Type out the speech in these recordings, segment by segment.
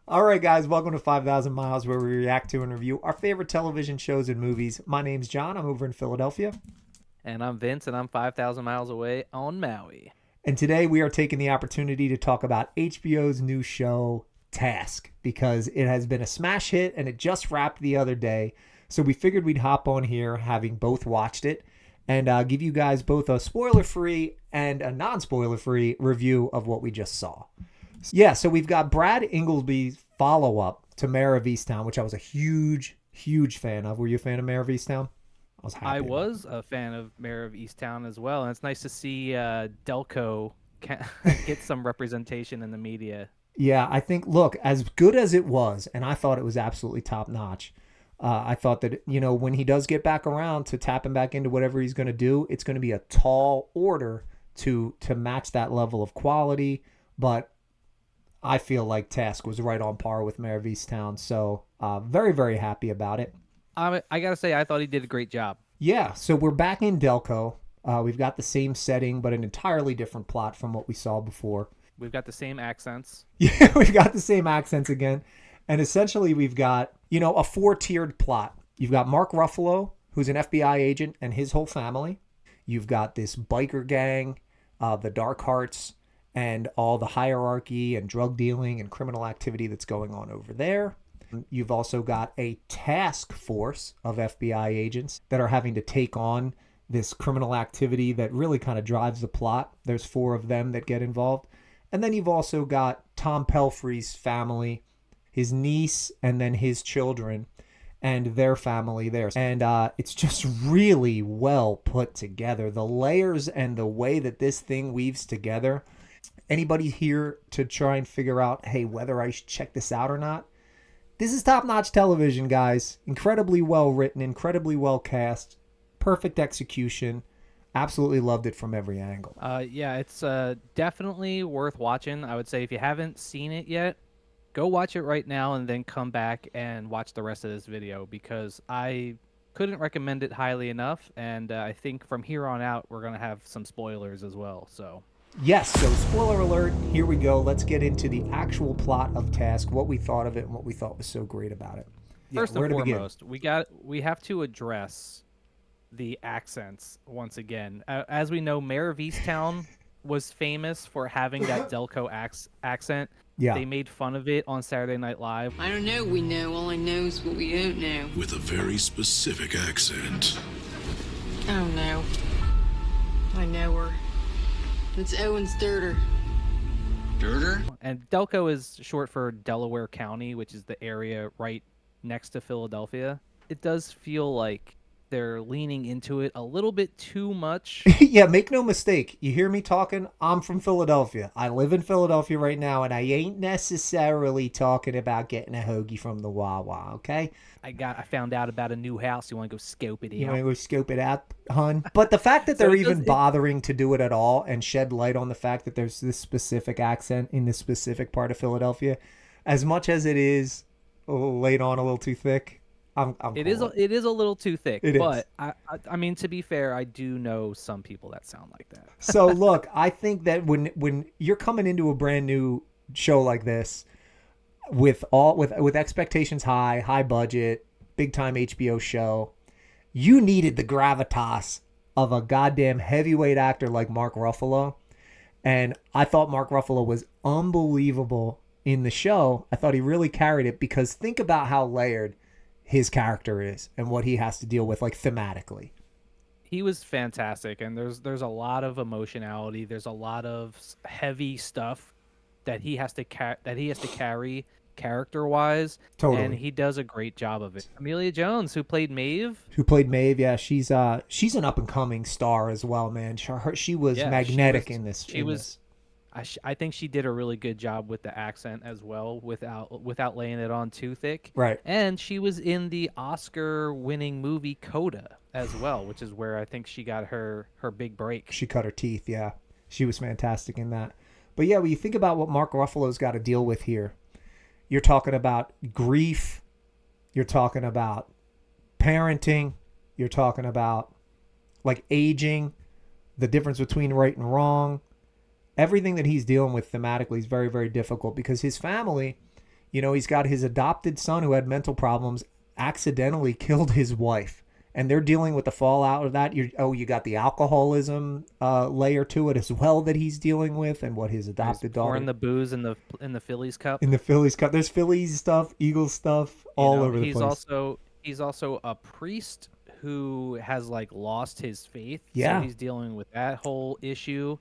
All right, guys, welcome to 5,000 Miles, where we react to and review our favorite television shows and movies. My name's John. I'm over in Philadelphia. And I'm Vince, and I'm 5,000 miles away on Maui. And today we are taking the opportunity to talk about HBO's new show, Task, because it has been a smash hit and it just wrapped the other day. So we figured we'd hop on here, having both watched it, and give you guys both a spoiler-free and a non-spoiler-free review of what we just saw. Yeah, so we've got Brad Ingleby's follow-up to Mayor of Easttown, which I was a huge, huge fan of. Were you a fan of Mayor of Easttown? I was happy. I was a fan of Mayor of Easttown as well, and it's nice to see Delco get some representation in the media. Yeah, I think, look, as good as it was, and I thought it was absolutely top-notch, I thought that, when he does get back around to tapping back into whatever he's going to do, it's going to be a tall order to match that level of quality, but I feel like Task was right on par with Mayor of Easttown, so very, very happy about it. I gotta say, I thought he did a great job. Yeah, so we're back in Delco. We've got the same setting, but an entirely different plot from what we saw before. We've got the same accents. Yeah, we've got the same accents again. And essentially we've got, a four-tiered plot. You've got Mark Ruffalo, who's an FBI agent, and his whole family. You've got this biker gang, the Dark Hearts, and all the hierarchy and drug dealing and criminal activity that's going on over there. You've also got a task force of FBI agents that are having to take on this criminal activity that really kind of drives the plot. There's 4 of them that get involved. And then you've also got Tom Pelfrey's family, his niece, and then his children and their family there. And it's just really well put together. The layers and the way that this thing weaves together. Anybody here to try and figure out, hey, whether I should check this out or not? This is top-notch television, guys. Incredibly well written, incredibly well cast, perfect execution. Absolutely loved it from every angle. Yeah, it's definitely worth watching. I would say if you haven't seen it yet, go watch it right now and then come back and watch the rest of this video, because I couldn't recommend it highly enough, and I think from here on out we're going to have some spoilers as well, so... Yes, so spoiler alert, here we go. Let's get into the actual plot of Task, what we thought of it, and what we thought was so great about it. First and foremost, we have to address the accents once again. As we know, Mayor of Easttown was famous for having that Delco accent. Yeah. They made fun of it on Saturday Night Live. I don't know, we know. All I know is what we don't know. With a very specific accent. Oh no. I know her. It's Owen's Dirter. Dirter? And Delco is short for Delaware County, which is the area right next to Philadelphia. It does feel like they're leaning into it a little bit too much. Yeah, make no mistake. You hear me talking? I'm from Philadelphia. I live in Philadelphia right now, and I ain't necessarily talking about getting a hoagie from the Wawa, okay? I found out about a new house. You want to go scope it out? You want to go scope it out, hun? But the fact that they're even bothering to do it at all and shed light on the fact that there's this specific accent in this specific part of Philadelphia, as much as it is laid on a little too thick, It is a little too thick, but is. I mean, to be fair, I do know some people that sound like that. So look, I think that when you're coming into a brand new show like this with expectations high budget, big time HBO show, you needed the gravitas of a goddamn heavyweight actor like Mark Ruffalo. And I thought Mark Ruffalo was unbelievable in the show. I thought he really carried it, because think about how layered his character is and what he has to deal with, like, thematically. He was fantastic, and there's a lot of emotionality. There's a lot of heavy stuff that he has to carry character-wise. Totally. And he does a great job of it. Amelia Jones, who played Maeve. Yeah, she's an up-and-coming star as well, man. She was magnetic in this. I think she did a really good job with the accent as well, without laying it on too thick. Right. And she was in the Oscar-winning movie Coda as well, which is where I think she got her big break. She cut her teeth, yeah. She was fantastic in that. But yeah, when you think about what Mark Ruffalo's got to deal with here, you're talking about grief, you're talking about parenting, you're talking about, like, aging, the difference between right and wrong. Everything that he's dealing with thematically is very, very difficult, because his family, You know, he's got his adopted son who had mental problems, accidentally killed his wife. And they're dealing with the fallout of that. You got the alcoholism layer to it as well that he's dealing with, and what his adopted daughter. Pouring the booze in the Phillies cup. In the Phillies cup. There's Phillies stuff, Eagles stuff, all over the place. He's also a priest who has like lost his faith. Yeah. So he's dealing with that whole issue.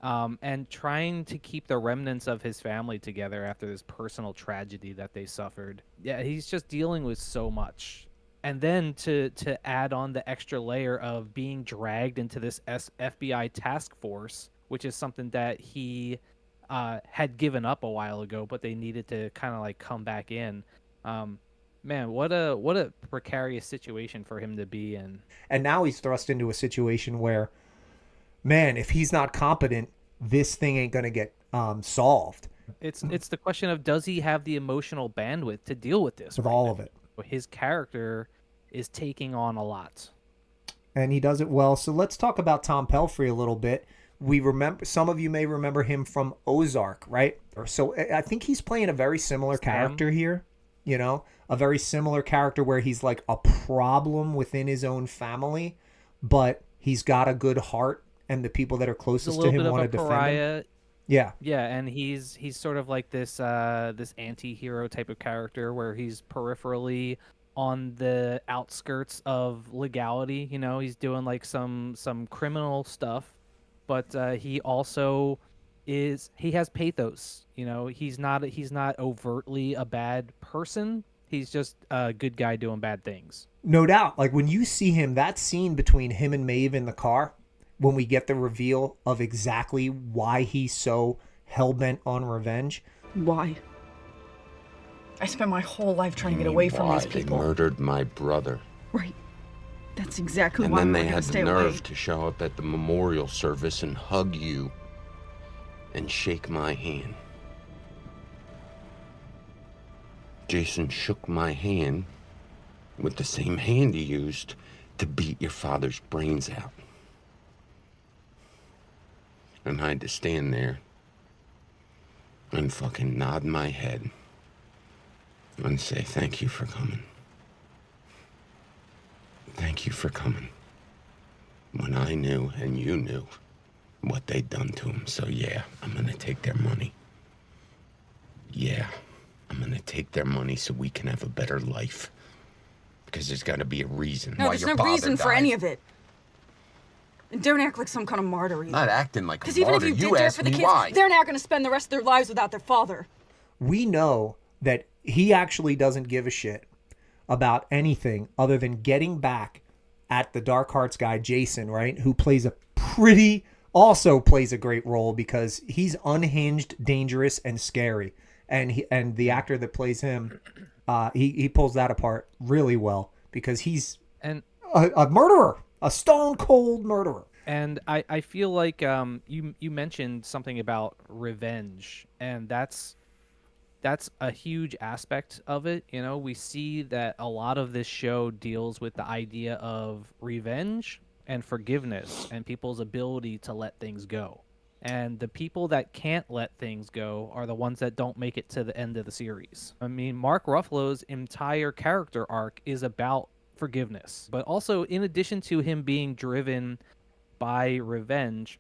And trying to keep the remnants of his family together after this personal tragedy that they suffered. Yeah, he's just dealing with so much. And then to add on the extra layer of being dragged into this FBI task force, which is something that he had given up a while ago, but they needed to kind of like come back in. Man, what a precarious situation for him to be in. And now he's thrust into a situation where, man, if he's not competent, this thing ain't gonna get solved. It's the question of, does he have the emotional bandwidth to deal with this? With all of it. His character is taking on a lot. And he does it well. So let's talk about Tom Pelphrey a little bit. We remember, some of you may remember him from Ozark, right? So I think he's playing a very similar character here. You know, a very similar character where he's like a problem within his own family, but he's got a good heart, and the people that are closest to him want to defend him. Yeah. Yeah, and he's sort of like this this anti-hero type of character where he's peripherally on the outskirts of legality. You know, he's doing like some criminal stuff, but he also he has pathos. You know, he's not overtly a bad person. He's just a good guy doing bad things. No doubt. Like when you see him, that scene between him and Maeve in the car, when we get the reveal of exactly why he's so hell-bent on revenge. Why? I spent my whole life trying to get away from these people. They murdered my brother. Right. That's exactly and why then I'm they going to had stay the away. nerve to show up at the memorial service and hug you and shake my hand. Jason shook my hand with the same hand he used to beat your father's brains out. And I had to stand there and fucking nod my head and say, thank you for coming. Thank you for coming. When I knew and you knew what they'd done to him. So yeah, I'm gonna take their money. Yeah, I'm gonna take their money so we can have a better life. Because there's gotta be a reason No, why there's your no father reason for died. any of it. And don't act like some kind of martyr either. Not acting like a Because even if martyr. you did You do it asked for the me kids, why. they're now going to spend the rest of their lives without their father. We know that he actually doesn't give a shit about anything other than getting back at the Dark Hearts guy, Jason, right? Who also plays a great role because he's unhinged, dangerous, and scary. And the actor that plays him, he pulls that apart really well because he's a murderer, a stone cold murderer. And I feel like you mentioned something about revenge, and that's a huge aspect of it. You know, we see that a lot of this show deals with the idea of revenge and forgiveness and people's ability to let things go. And the people that can't let things go are the ones that don't make it to the end of the series. I mean, Mark Ruffalo's entire character arc is about forgiveness, but also in addition to him being driven by revenge,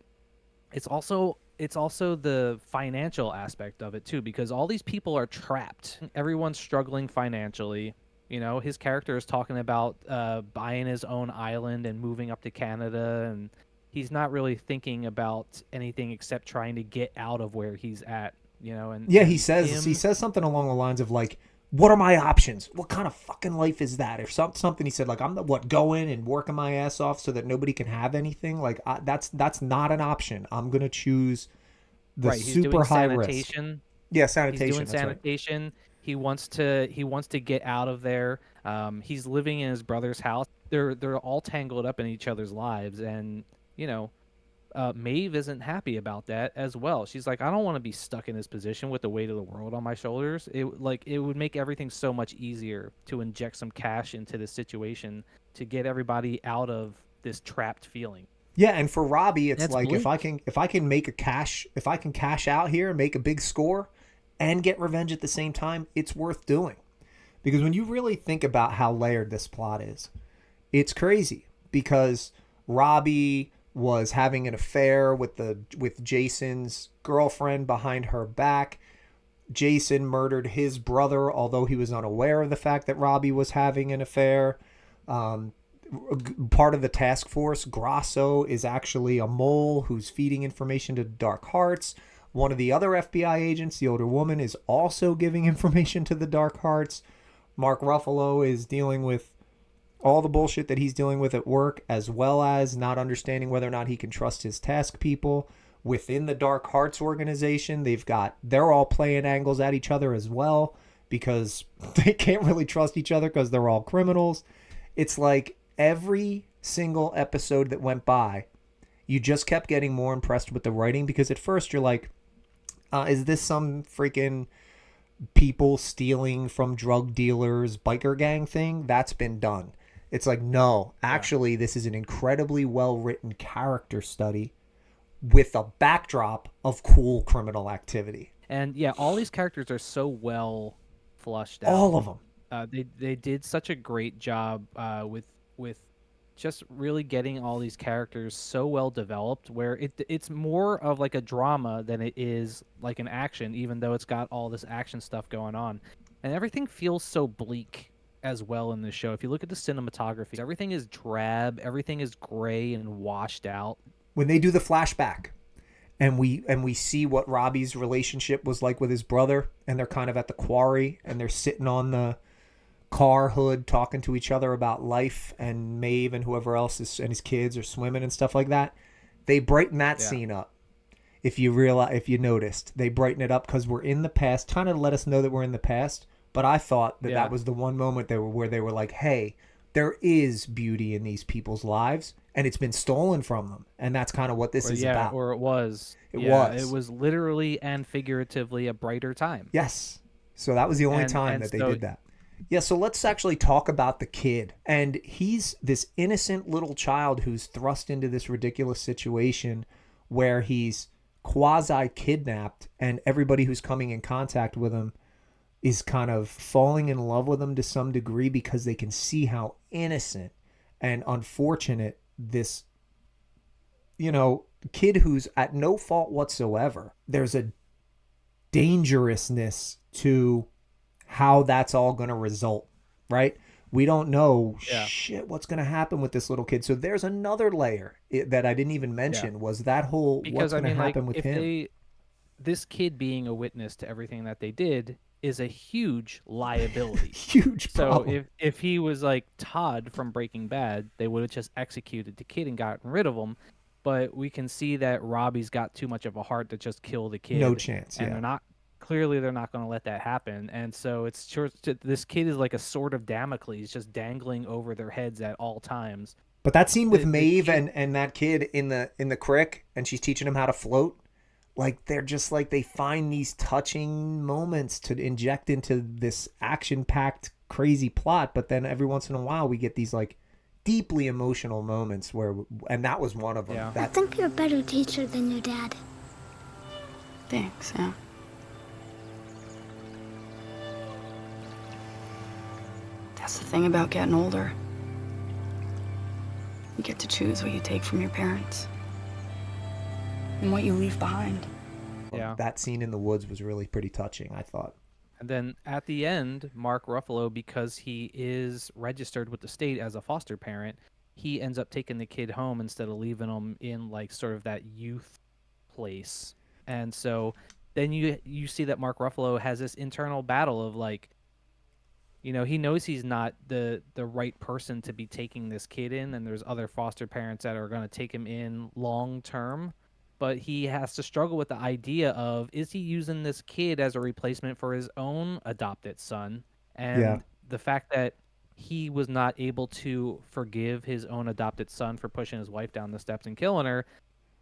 it's also the financial aspect of it too, because all these people are trapped. Everyone's struggling financially. You know, his character is talking about buying his own island and moving up to Canada, and he's not really thinking about anything except trying to get out of where he's at. You know, and yeah, he says something along the lines of like, what are my options? What kind of fucking life is that? Or something he said like, I'm going and working my ass off so that nobody can have anything. Like that's not an option. I'm gonna choose the super high risk. Yeah, sanitation. He's doing sanitation. Right. He wants to get out of there. He's living in his brother's house. They're all tangled up in each other's lives, and you know, Maeve isn't happy about that as well. She's like, I don't want to be stuck in this position with the weight of the world on my shoulders. It would make everything so much easier to inject some cash into this situation to get everybody out of this trapped feeling. Yeah, and for Robbie, it's like bleak. if I can cash out here and make a big score, and get revenge at the same time, it's worth doing. Because when you really think about how layered this plot is, it's crazy. Because Robbie was having an affair with Jason's girlfriend behind her back. Jason murdered his brother, although he was unaware of the fact that Robbie was having an affair. Part of the task force, Grasso, is actually a mole who's feeding information to Dark Hearts. One of the other FBI agents, the older woman, is also giving information to the Dark Hearts. Mark Ruffalo is dealing with all the bullshit that he's dealing with at work, as well as not understanding whether or not he can trust his task people. Within the Dark Hearts organization, they're all playing angles at each other as well, because they can't really trust each other because they're all criminals. It's like every single episode that went by, you just kept getting more impressed with the writing, because at first you're like, is this some freaking people stealing from drug dealers biker gang thing? That's been done. It's like, no, actually, this is an incredibly well-written character study with a backdrop of cool criminal activity. And yeah, all these characters are so well flushed out. All of them. They did such a great job with just really getting all these characters so well developed, where it's more of like a drama than it is like an action, even though it's got all this action stuff going on. And everything feels so bleak as well in this show. If you look at the cinematography, everything is drab, everything is gray and washed out. When they do the flashback and we see what Robbie's relationship was like with his brother, and they're kind of at the quarry and they're sitting on the car hood talking to each other about life, and Maeve and whoever else is, and his kids are swimming and stuff like that, they brighten that scene up. If you noticed, they brighten it up because we're in the past, trying to let us know that we're in the past. But I thought that was the one moment where they were like, hey, there is beauty in these people's lives, and it's been stolen from them. And that's kind of what this is about. Or it was. It was literally and figuratively a brighter time. Yes. So that was the only time that they did that. Yeah, so let's actually talk about the kid. And he's this innocent little child who's thrust into this ridiculous situation where he's quasi-kidnapped, and everybody who's coming in contact with him is kind of falling in love with him to some degree, because they can see how innocent and unfortunate this, kid who's at no fault whatsoever. There's a dangerousness to how that's all going to result, right? We don't know what's going to happen with this little kid. So there's another layer that I didn't even mention was that whole what's going to happen with him. This kid being a witness to everything that they did is a huge liability. Huge problem. So if he was like Todd from Breaking Bad, they would have just executed the kid and gotten rid of him. But we can see that Robbie's got too much of a heart to just kill the kid. No chance. And they're not going to let that happen. And so it's this kid is like a sword of Damocles just dangling over their heads at all times. But that scene with Maeve and that kid in the crick, and she's teaching him how to float, like they're just like, they find these touching moments to inject into this action-packed crazy plot. But then every once in a while we get these like deeply emotional moments and that was one of them. I think you're a better teacher than your dad. Thanks, Sam. That's the thing about getting older. You get to choose what you take from your parents and what you leave behind. Yeah. That scene in the woods was really pretty touching, I thought. And then at the end, Mark Ruffalo, because he is registered with the state as a foster parent, he ends up taking the kid home instead of leaving him in like sort of that youth place. And so then you see that Mark Ruffalo has this internal battle of like, he knows he's not the right person to be taking this kid in, and there's other foster parents that are going to take him in long term. But he has to struggle with the idea of, is he using this kid as a replacement for his own adopted son? And the fact that he was not able to forgive his own adopted son for pushing his wife down the steps and killing her,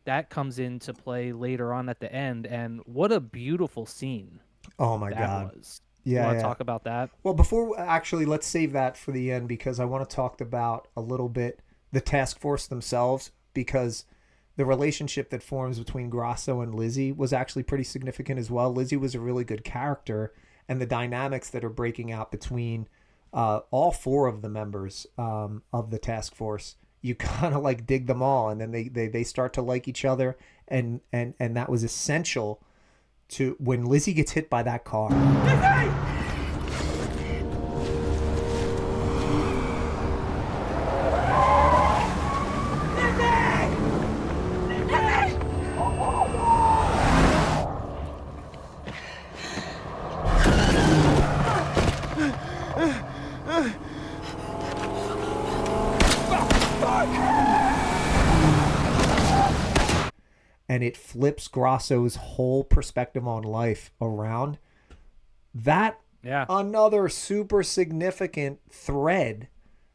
that comes into play later on at the end. And what a beautiful scene. Oh my God. Was. Yeah. You want to talk about that? Well, let's save that for the end, because I want to talk about a little bit the task force themselves, because the relationship that forms between Grasso and Lizzie was actually pretty significant as well. Lizzie was a really good character, and the dynamics that are breaking out between all four of the members of the task force, you kind of like dig them all, and then they start to like each other, and that was essential to when Lizzie gets hit by that car. And it flips Grasso's whole perspective on life around. That, Yeah. another super significant thread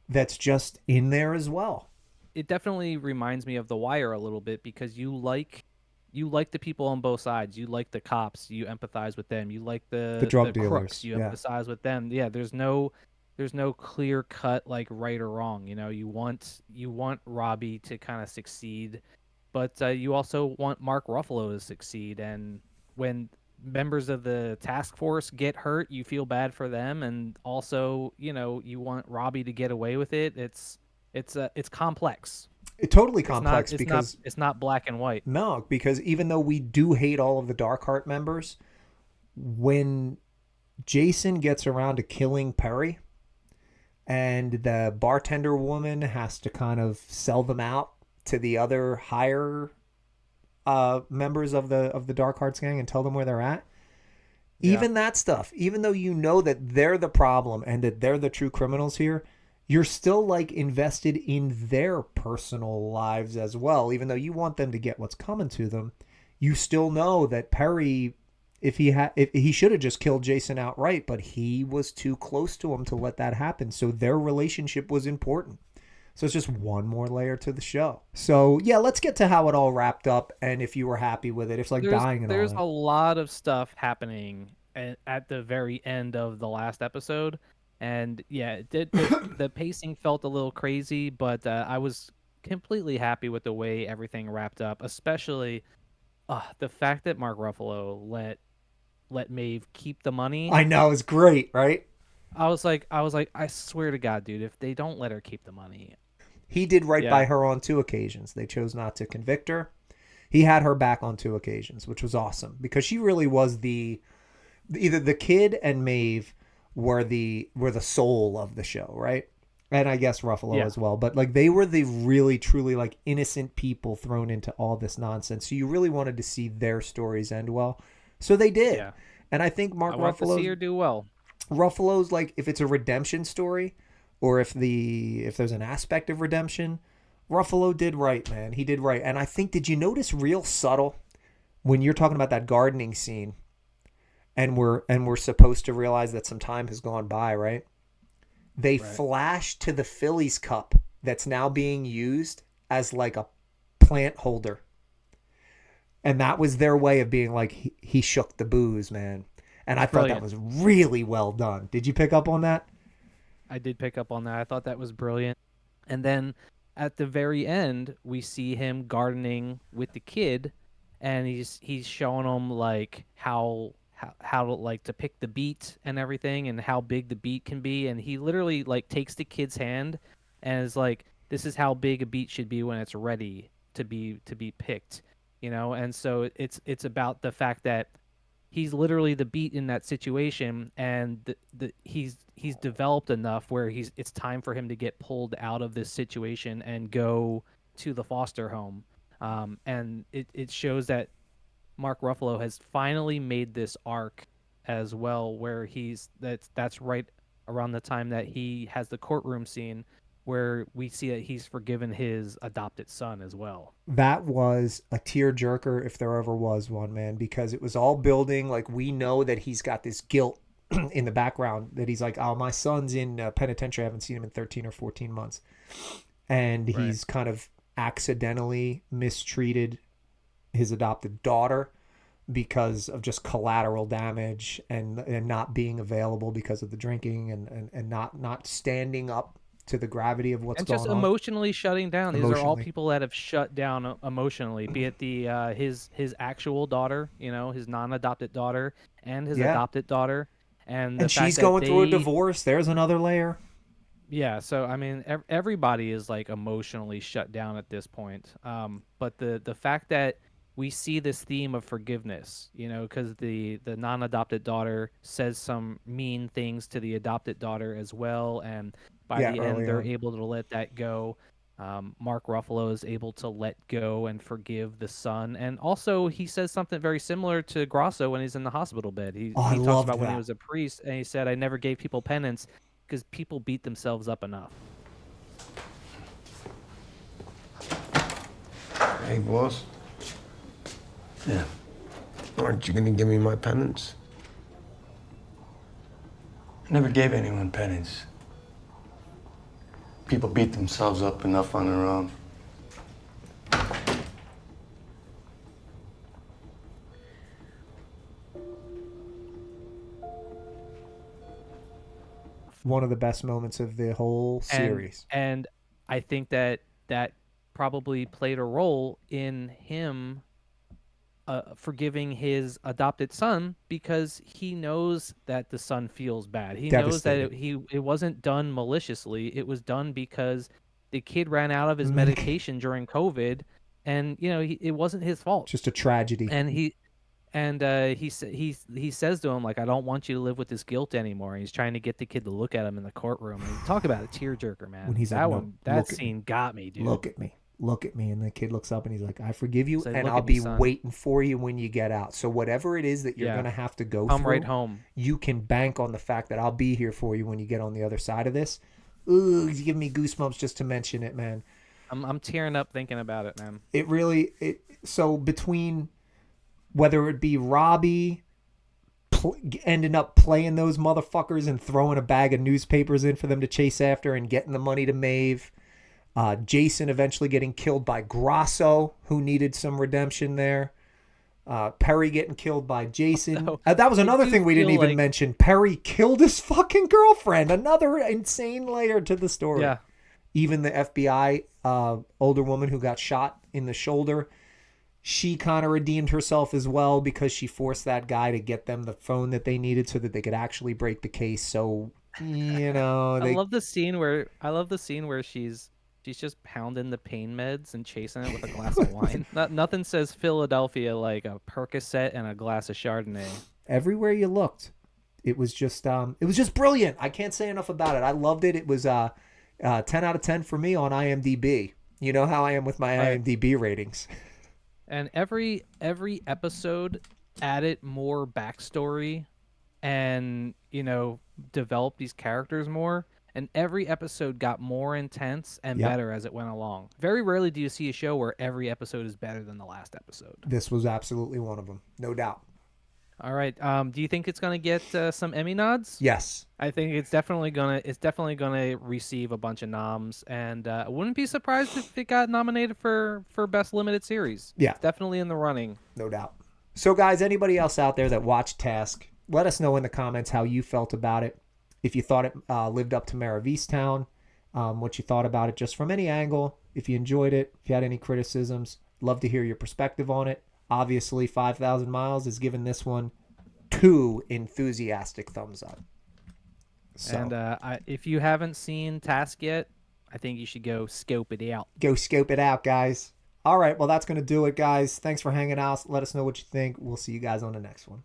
that's just in there as well. It definitely reminds me of The Wire a little bit, because you like the people on both sides. You like the cops, you empathize with them. You like the drug crooks, dealers, you yeah. empathize with them. Yeah, there's no clear cut like right or wrong. You want Robbie to kind of succeed, but you also want Mark Ruffalo to succeed. And when members of the task force get hurt, you feel bad for them, and also you want Robbie to get away with it. It's complex. It's totally complex because it's not black and white. no, because even though we do hate all of the Darkheart members, when Jason gets around to killing Perry, and the bartender woman has to kind of sell them out to the other higher members of the Darkhearts gang and tell them where they're at. Even that stuff, even though you know that they're the problem and that they're the true criminals here, you're still like invested in their personal lives as well. Even though you want them to get what's coming to them, you still know that Perry, if he should have just killed Jason outright, but he was too close to him to let that happen. So their relationship was important. So it's just one more layer to the show. So yeah, let's get to how it all wrapped up, and if you were happy with it. It's like dying and all There's that. a lot of stuff happening at the very end of the last episode, and yeah, the pacing felt a little crazy, but I was completely happy with the way everything wrapped up, especially the fact that Mark Ruffalo let Maeve keep the money. I know, it's great, right? I was like, I swear to God, dude, if they don't let her keep the money. He did right Yeah. by her on 2 occasions. They chose not to convict her. He had her back on 2 occasions, which was awesome, because she really was either the kid and Maeve were the soul of the show, right? And I guess Ruffalo as well. But like they were the really truly like innocent people thrown into all this nonsense. So you really wanted to see their stories end well. So they did. Yeah. And I think Mark I want to see her do well. Ruffalo's like, if it's a redemption story, or if there's an aspect of redemption, Ruffalo did right, man. He did right. And I think, did you notice real subtle when you're talking about that gardening scene, and we're supposed to realize that some time has gone by, right? They flash to the Phillies cup that's now being used as like a plant holder. And that was their way of being like, he shook the booze, man. And I thought that was really well done. Did you pick up on that? I did pick up on that. I thought that was brilliant. And then at the very end, we see him gardening with the kid, and he's showing him like how to like to pick the beet and everything, and how big the beet can be. And he literally like takes the kid's hand and is like, "This is how big a beet should be when it's ready to be picked," And so it's about the fact that he's literally the beat in that situation, and he's developed enough where it's time for him to get pulled out of this situation and go to the foster home. And it shows that Mark Ruffalo has finally made this arc as well, where that's right around the time that he has the courtroom scene where we see that he's forgiven his adopted son as well. That was a tearjerker if there ever was one, man, because it was all building. Like, we know that he's got this guilt in the background, that he's like, oh, my son's in penitentiary. I haven't seen him in 13 or 14 months. And he's kind of accidentally mistreated his adopted daughter because of just collateral damage and not being available because of the drinking and not standing up to the gravity of what's And going just on. emotionally shutting down. These are all Emotionally. people that have shut down emotionally, be it the his actual daughter, his non-adopted daughter, and his Yeah. adopted daughter, and the And fact she's that going through a they- divorce. There's another layer. Yeah, so I mean, everybody is like emotionally shut down at this point. But the fact that we see this theme of forgiveness, because the non-adopted daughter says some mean things to the adopted daughter as well, and by Yeah, the end early they're on. able to let that go. Mark Ruffalo is able to let go and forgive the son, and also he says something very similar to Grosso when he's in the hospital bed. He Oh, I talks loved about when he that. was a priest, and he said, "I never gave people penance because people beat themselves up enough." Hey, boss. Yeah. Aren't you gonna give me my penance? I never gave anyone penance. People beat themselves up enough on their own. One of the best moments of the whole series. And I think that probably played a role in him forgiving his adopted son, because he knows that the son feels bad. He knows that Devastated. it wasn't done maliciously. It was done because the kid ran out of his Medic- medication during COVID, and it wasn't his fault. Just a tragedy. And he says to him, like, "I don't want you to live with this guilt anymore." And he's trying to get the kid to look at him in the courtroom. And talk about a tearjerker, man. When he's that like, "No, that look at scene got me, dude. Look at me. Look at me. And the kid looks up and he's like, I forgive you, He's like, and "Look I'll at me, be son." waiting for you when you get out. So whatever it is that you're Yeah. going to have to go Come through, right home. you can bank on the fact that I'll be here for you when you get on the other side of this. Ooh, it's giving me goosebumps just to mention it, man. I'm tearing up thinking about it, man. It really, so between whether it be Robbie ending up playing those motherfuckers and throwing a bag of newspapers in for them to chase after and getting the money to Maeve, Jason eventually getting killed by Grosso, who needed some redemption there, Perry getting killed by Jason. No, That was I another do thing we didn't feel even like- mention. Perry killed his fucking girlfriend. Another insane layer to the story. Yeah. Even the FBI older woman who got shot in the shoulder, she kind of redeemed herself as well, because she forced that guy to get them the phone that they needed so that they could actually break the case. So, I love the scene where she's just pounding the pain meds and chasing it with a glass of wine. Nothing says Philadelphia like a Percocet and a glass of Chardonnay. everywhere you looked, it was just brilliant. I can't say enough about it. I loved it. It was 10 out of 10 for me on IMDb. You know how I am with my Right. IMDb ratings. And every episode added more backstory and developed these characters more. And every episode got more intense and Yep. better as it went along. Very rarely do you see a show where every episode is better than the last episode. This was absolutely one of them, no doubt. All right. Do you think it's gonna get some Emmy nods? Yes. I think it's definitely gonna receive a bunch of noms, and I wouldn't be surprised if it got nominated for best limited series. Yeah. It's definitely in the running. No doubt. So, guys, anybody else out there that watched Task, let us know in the comments how you felt about it. If you thought it lived up to Mare of Easttown, what you thought about it just from any angle. If you enjoyed it, if you had any criticisms, love to hear your perspective on it. Obviously, 5,000 Miles is giving this one 2 enthusiastic thumbs up. So, And if you haven't seen Task yet, I think you should go scope it out. go scope it out, guys. All right, well, that's going to do it, guys. Thanks for hanging out. Let us know what you think. We'll see you guys on the next one.